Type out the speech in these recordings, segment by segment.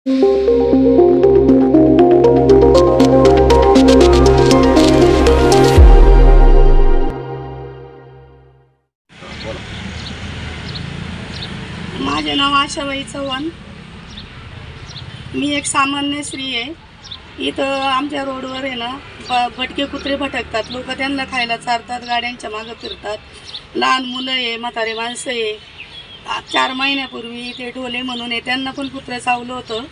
माझे नाव आशाबाई चव्हाण। मी एक सामान्य स्त्री आहे। इथं आमच्या रोडवर आहे ना भटके कुत्रे भटकतात, लोक त्यांना खायला चारतात, गाड्यांच्या मागं फिरतात, लहान मुलं आहे, म्हातारे माणसं आहे। 4 महिन्यापूर्वी ते ढोले म्हणून आहे, त्यांना पण कुत्रं चावलं होतं।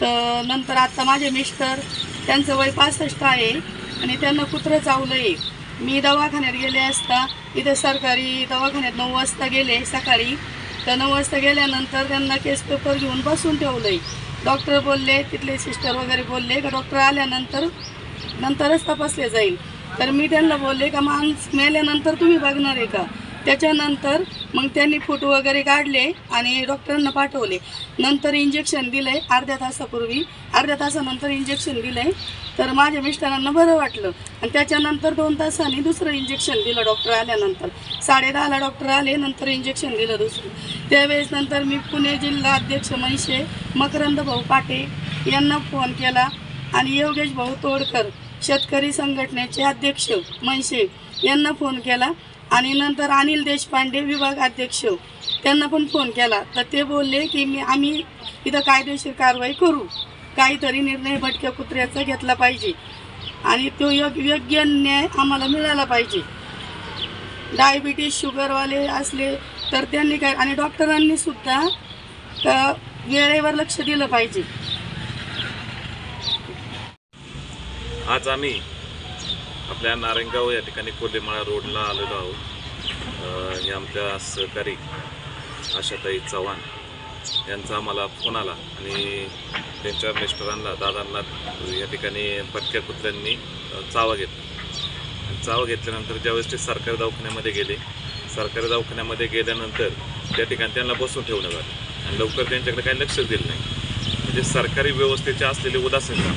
तर नंतर आता माझे मिस्टर, त्यांचं वय 65 आहे आणि त्यांना कुत्रं चावलं आहे। मी दवाखान्यात गेले असता, इथं सरकारी दवाखान्यात 9 वाजता गेले सकाळी। तर 9 वाजता गेल्यानंतर त्यांना केस पेपर घेऊन बसून ठेवलं आहे। डॉक्टर बोलले, तिथले सिस्टर वगैरे बोलले का डॉक्टर आल्यानंतरच तपासले जाईल। तर मी त्यांना बोलले का माणूस मेल्यानंतर तुम्ही बघणार आहे का? त्याच्यानंतर मग त्यांनी फोटो वगैरे काढले आणि डॉक्टरांना पाठवले। नंतर इंजेक्शन दिलं आहे अर्ध्या तासानंतर इंजेक्शन दिलं आहे। तर माझ्या मिस्टरांना बरं वाटलं आणि त्याच्यानंतर 2 तासांनी दुसरं इंजेक्शन दिलं डॉक्टर आल्यानंतर। 10:30ला डॉक्टर आले, नंतर इंजेक्शन दिलं दुसरं। त्यावेळेस नंतर मी पुणे जिल्हा अध्यक्ष मनसे मकरंद भाऊ पाटे यांना फोन केला आणि योगेश भाऊ तोडकर शेतकरी संघटनेचे अध्यक्ष मनसे यांना फोन केला आणि नंतर अनिल देशपांडे विभाग अध्यक्ष त्यांना पण फोन केला। तर ते बोलले की आम्ही इथं कायदेशीर कारवाई करू, काहीतरी निर्णय भटक्या कुत्र्याचा घेतला पाहिजे आणि तो योग्य न्याय आम्हाला मिळाला पाहिजे। डायबिटीज शुगरवाले असले तर त्यांनी काय, आणि डॉक्टरांनी सुद्धा वेळेवर लक्ष दिलं पाहिजे। आज आम्ही आपल्या नारायणगाव या ठिकाणी कोल्हेमाळा रोडला आलेलो आहोत। हे आमच्या सहकारी आशाताई चव्हाण यांचा आम्हाला फोन आला आणि त्यांच्या मिस्टरांना, दादांना या ठिकाणी भटक्या कुत्र्यांनी चावा घेतल्यानंतर ज्यावेळेस ते सरकारी दवाखान्यामध्ये गेले, सरकारी दवाखान्यामध्ये गेल्यानंतर त्या ठिकाणी त्यांना बसून ठेवण्यात आलं आणि लवकर त्यांच्याकडे काही लक्ष दिलं नाही। म्हणजे सरकारी व्यवस्थेचे असलेले उदासीनता,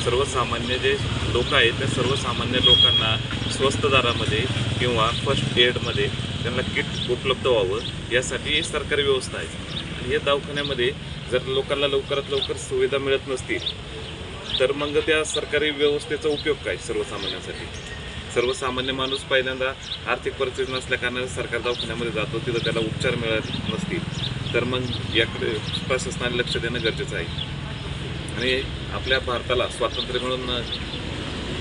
सर्वसामान्य जे लोक आहेत त्या सर्वसामान्य लोकांना स्वस्त दरामध्ये किंवा फर्स्ट एडमध्ये त्यांना किट उपलब्ध व्हावं यासाठी सरकारी व्यवस्था आहे। आणि या दवाखान्यामध्ये जर लोकांना लवकरात लवकर सुविधा मिळत नसतील तर मग त्या सरकारी व्यवस्थेचा उपयोग काय सर्वसामान्यांसाठी? सर्वसामान्य माणूस पहिल्यांदा आर्थिक परिस्थिती नसल्या कारणाने सरकारी दवाखान्यामध्ये जातो, तिथं त्याला उपचार मिळत नसतील तर मग याकडे प्रशासनाने लक्ष देणं गरजेचं आहे। आणि आपल्या भारताला स्वातंत्र्य मिळून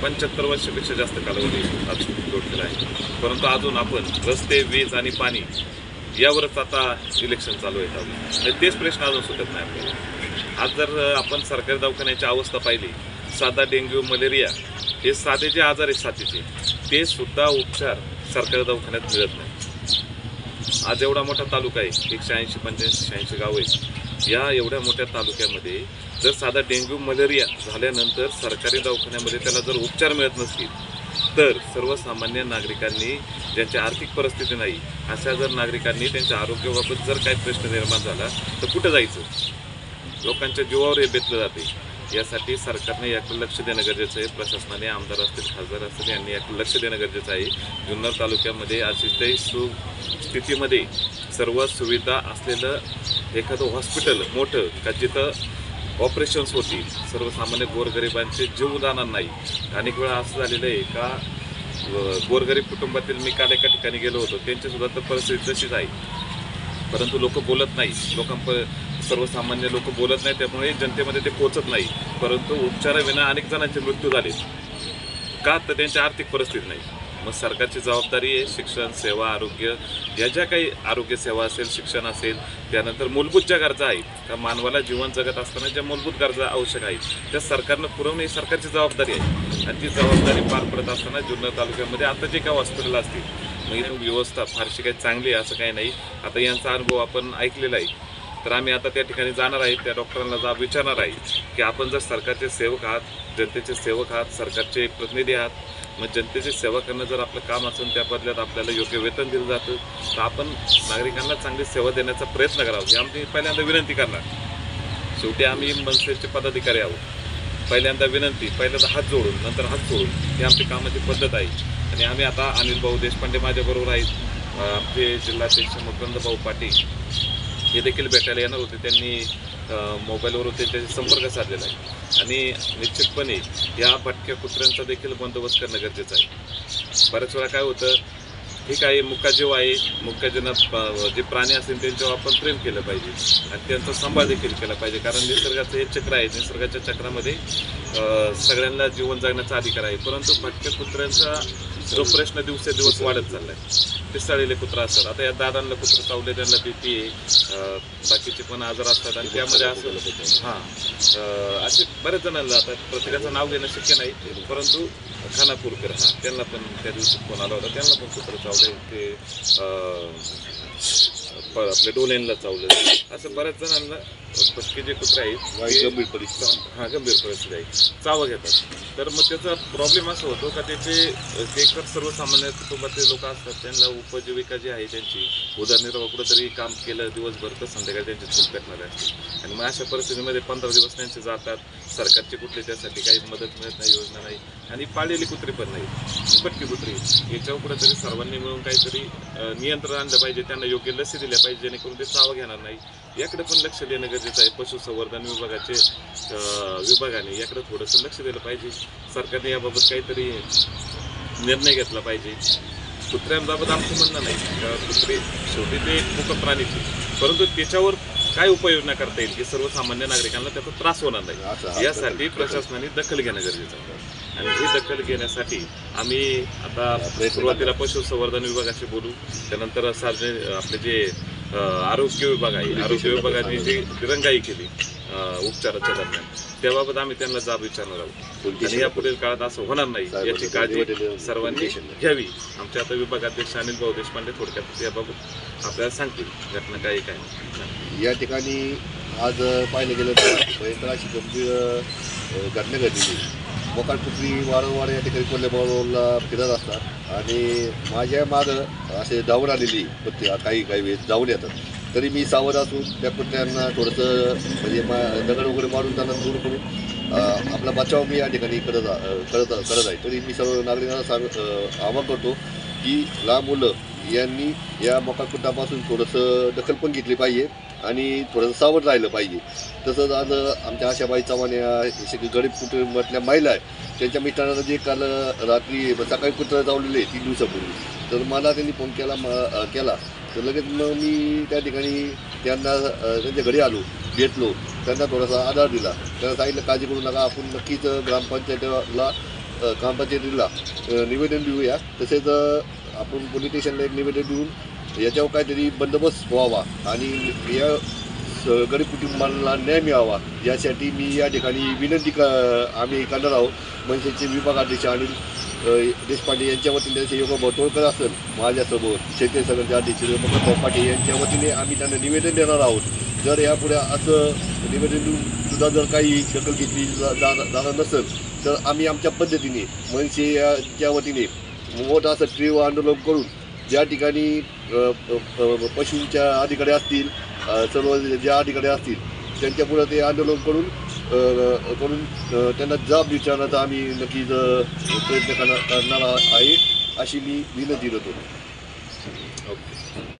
75 वर्षापेक्षा जास्त कालावधी आज लोटलेला आहे, परंतु अजून आपण रस्ते, वीज आणि पाणी यावरच आता इलेक्शन चालू आहे। तेच प्रश्न अजून सुटत नाही आपल्याला। आज जर आपण सरकारी दवाखान्याची अवस्था पाहिली, साधा डेंग्यू, मलेरिया हे साधे जे आजार आहेत साथीचे, ते सुद्धा उपचार सरकारी दवाखान्यात मिळत नाही। आज एवढा मोठा तालुका आहे, 180, 85, 86 गाव आहेत। या एवढ्या मोठ्या तालुक्यामध्ये जर साधा डेंग्यू, मलेरिया झाल्यानंतर सरकारी दवाखान्यामध्ये त्याला जर उपचार मिळत नसतील तर सर्वसामान्य नागरिकांनी, ज्यांची आर्थिक परिस्थिती नाही अशा जर नागरिकांनी त्यांच्या आरोग्याबाबत जर काही प्रश्न निर्माण झाला तर कुठं जायचं? लोकांच्या जीवावर हे बेतलं जाते। यासाठी सरकारने याकडे लक्ष देणं गरजेचं आहे। प्रशासनाने, आमदार असतील, खासदार असतील, यांनी याकडे लक्ष देणं गरजेचं आहे। जुन्नर तालुक्यामध्ये अतिशय स्थितीमध्ये सर्व सुविधा असलेलं एखादं हॉस्पिटल मोठं का जिथं ऑपरेशन्स होतील, सर्वसामान्य गोरगरिबांचे जीव जाणार नाही। अनेक वेळा असं झालेलं आहे का गोरगरीब कुटुंबातील, मी काल एका ठिकाणी गेलो होतो, त्यांच्यासुद्धा तर परिस्थिती तशीच आहे, परंतु लोक बोलत नाही, सर्वसामान्य लोक बोलत नाही, त्यामुळे जनतेमध्ये ते पोचत नाही। परंतु उपचाराविना अनेक जणांचे मृत्यू झाले का? तर त्यांची आर्थिक परिस्थिती नाही। मग सरकारची जबाबदारी आहे शिक्षण, सेवा, आरोग्य, या ज्या काही आरोग्य सेवा असेल, शिक्षण असेल, त्यानंतर मूलभूत ज्या गरजा आहेत का मानवाला जीवन जगत असताना ज्या मूलभूत गरजा आवश्यक आहेत त्या सरकारनं पुरवणे ही सरकारची जबाबदारी आहे। आणि ती जबाबदारी पार पडत असताना जुन्नर तालुक्यामध्ये आता जे काही हॉस्पिटल असतील, मग व्यवस्था फारशी काही चांगली आहे असं काही नाही। आता यांचा अनुभव आपण ऐकलेला आहे, तर आम्ही आता त्या ठिकाणी जाणार आहे, त्या डॉक्टरांना विचारणार आहे की आपण जर सरकारचे सेवक आहात, जनतेचे सेवक आहात, सरकारचे प्रतिनिधी आहात, मग जनतेची सेवा करणं जर आपलं काम असेल, त्या बदल्यात आपल्याला योग्य वेतन दिलं जातं तर आपण नागरिकांना चांगली सेवा देण्याचा प्रयत्न करावा ही आमची पहिल्यांदा विनंती करणार। शेवटी आम्ही मनसेचे पदाधिकारी आहोत, पहिल्यांदा विनंती, पहिल्यांदा हात जोडून नंतर हात सोडून ही आमची कामाची पद्धत आहे। आणि आम्ही आता अनिल भाऊ देशपांडे माझ्याबरोबर आहेत, आमचे जिल्हाध्यक्ष मकरंद भाऊ पाटील हे देखील भेटायला येणार होते। त्यांनी मोबाईलवरून त्यांच्याशी संपर्क साधलेला आहे आणि निश्चितपणे या भटक्या कुत्र्यांचा देखील बंदोबस्त करणं गरजेचं आहे. बऱ्याच वेळा काय होतं, ठीक आहे, मुका जीव आहे, मुक्याजीनं जे प्राणी असतील त्यांच्यावर आपण प्रेम केलं पाहिजे आणि त्यांचा सांभाळ देखील केला पाहिजे, कारण निसर्गाचं हे चक्र आहे. निसर्गाच्या चक्रामध्ये सगळ्यांना जीवन जगण्याचा अधिकार आहे. परंतु भटक्या कुत्र्यांचा जो प्रश्न दिवसेंदिवस वाढत चालला आहे, पिसाळलेले कुत्रा असतात. आता या दादांना कुत्रं चावले, त्यांना BP आहे, बाकीचे पण आजार असतात आणि त्यामध्ये असं असे बरेच जणांना, आता प्रत्येकाचं नाव घेणं शक्य नाही, परंतु खानापूरकर त्यांना पण त्या दिवशी फोन आला होता, त्यांना पण कुत्रं चावले, ते आपल्या डोल्यांना चावलं. असं बऱ्याच जणांना भटके जे कुत्रे आहेत गंभीर परिस्थिती गंभीर परिस्थिती आहे, चावं घेतात. तर मग त्याचा प्रॉब्लेम असा होतो का त्याचे जे सर्वसामान्य कुटुंबातले लोक असतात, त्यांना उपजीविका जी आहे त्यांची उदरनिर्वाह कुठंतरी काम केलं दिवसभर तर संध्याकाळी त्यांची चूक पेटणारे असते आणि मग अशा परिस्थितीमध्ये 15 दिवस त्यांचे जातात. सरकारची कुठली त्यासाठी काही मदत मिळत नाही, योजना नाही आणि पाळलेली कुत्री पण नाही, भटकी कुत्री. याच्यावर कुठेतरी सर्वांनी मिळून काहीतरी नियंत्रण आणलं पाहिजे, त्यांना योग्य लसी दिल्या पाहिजे जेणेकरून ते चावं घेणार नाही. याकडे पण लक्ष देणं गरजेचं आहे. पशुसंवर्धन विभागाने याकडे थोडंसं लक्ष दिलं पाहिजे. सरकारने याबाबत काहीतरी निर्णय घेतला पाहिजे. कुत्र्यांबाबत आमचं म्हणणं नाही, कुत्रे शेवटी ते एक मुक प्राणीचे, परंतु त्याच्यावर काय उपाययोजना करता येईल की सर्वसामान्य नागरिकांना त्याचा त्रास होणार नाही, यासाठी प्रशासनाने दखल घेणं गरजेचं आहे. आणि ही दखल घेण्यासाठी आम्ही आता सुरुवातीला पशुसंवर्धन विभागाशी बोलू, त्यानंतर सार्वजनिक आपले जे आरोग्य विभाग आहे, आरोग्य विभागाने जी दिरंगाई केली उपचाराच्या दरम्यान, त्याबाबत आम्ही त्यांना जाब विचारणार आहोत आणि या पुढील काळात असं होणार नाही याची काळजी सर्वांनी घ्यावी. आमच्या आता विभागाध्यक्ष अनिल भाऊ देशपांडे थोडक्यात याबाबत आपल्याला सांगतील घटना काय काय नाही. या ठिकाणी आज पाहिलं गेलं तर भयंकर अशी गंभीर घटना घडलेली. मोकाट कुत्री वारंवार या ठिकाणी कोल्हेबावला फिरत असतात आणि माझ्या मागं असे धावून आलेली कुत्री काही वेळेस जाऊन येतात. तरी मी सावध असून त्या कुत्र्यांना थोडंसं म्हणजे दगड वगैरे मारून त्यांना दूर करून आपला बचाव मी या ठिकाणी करत आहे. तरी मी सर्व नागरिकांना आवाहन करतो की लहान मुलं यांनी या मोकाट कुत्र्यापासून थोडंसं दखल पण घेतली पाहिजे आणि थोडंसं सावध राहिलं पाहिजे. तसंच आज आमच्या आशाबाई चव्हाण या गरीब कुटुंबातल्या महिला आहे, त्यांच्या मित्रांना जे काल रात्री सकाळी कुत्रं चावलेले 3 दिवसापूर्वी, तर मला त्यांनी फोन केला तर लगेच मग मी त्या ठिकाणी त्यांना त्यांच्या घरी आलो, भेटलो, त्यांना थोडासा आधार दिला. त्यांना सांगितलं काळजी करू नका, आपण नक्कीच ग्रामपंचायतीला निवेदन देऊया. तसेच आपण पोलीस स्टेशनला एक निवेदन देऊन याच्यावर काहीतरी बंदोबस्त व्हावा आणि या गरीब कुटुंबांना न्याय मिळावा यासाठी मी या ठिकाणी विनंती आम्ही करणार आहोत. मनसेचे विभागाध्यक्ष अनिल देशपांडे यांच्या वतीने त्यांचे योगा भटोळकर असेल, माझ्यासोबत शेतकरी संघाचे अध्यक्ष मकरभाऊ पाटील यांच्या वतीने आम्ही त्यांना निवेदन देणार आहोत. जर यापुढे असं निवेदन देऊन सुद्धा जर काही दखल घेतली जाणार नसेल तर आम्ही आमच्या पद्धतीने मनसेच्या वतीने मोठं असं तीव्र आंदोलन करून ज्या ठिकाणी पशूंच्या अधिकारी असतील, सर्व ज्या अधिकारी असतील त्यांच्यापुढे ते आंदोलन करून त्यांना जाब विचारण्याचा आम्ही नक्कीच प्रयत्न करणार आहे अशी मी विनंती करतो. ओके.